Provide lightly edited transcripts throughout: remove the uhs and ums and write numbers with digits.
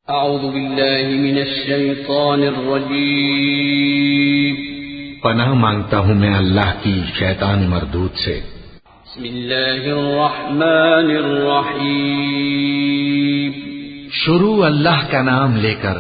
اعوذ باللہ من الشیطان الرجیم پناہ مانگتا ہوں میں اللہ کی شیطان مردود سے۔ بسم اللہ الرحمن الرحیم شروع اللہ کا نام لے کر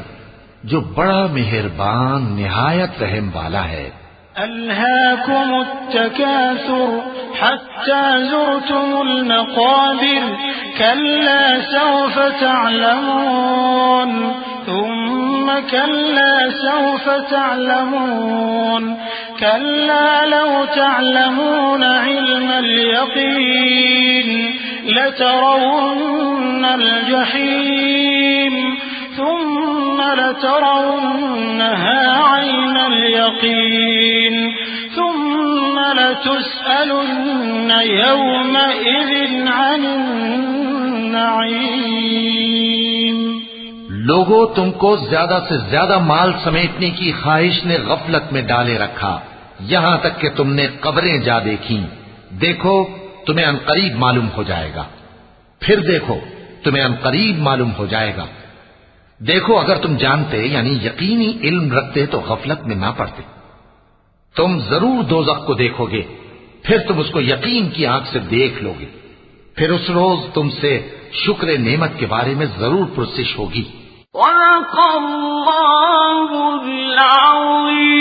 جو بڑا مہربان نہایت رحم والا ہے۔ ألهاكم التكاثر حتى زرتم المقابر كلا سوف تعلمون ثم كلا سوف تعلمون كلا لو تعلمون علم اليقين لترون الجحيم ثم لترونها عين اليقين ثم لتسألن يومئذ عن النعيم۔ لوگوں، تم کو زیادہ سے زیادہ مال سمیٹنے کی خواہش نے غفلت میں ڈالے رکھا، یہاں تک کہ تم نے قبریں جا دیکھیں۔ دیکھو تمہیں عنقریب معلوم ہو جائے گا، پھر دیکھو تمہیں عنقریب معلوم ہو جائے گا۔ دیکھو اگر تم جانتے یعنی یقینی علم رکھتے تو غفلت میں نہ پڑتے۔ تم ضرور دوزخ کو دیکھو گے، پھر تم اس کو یقین کی آنکھ سے دیکھ لو گے، پھر اس روز تم سے شکر نعمت کے بارے میں ضرور پرسش ہوگی۔ صدق اللہ العظیم۔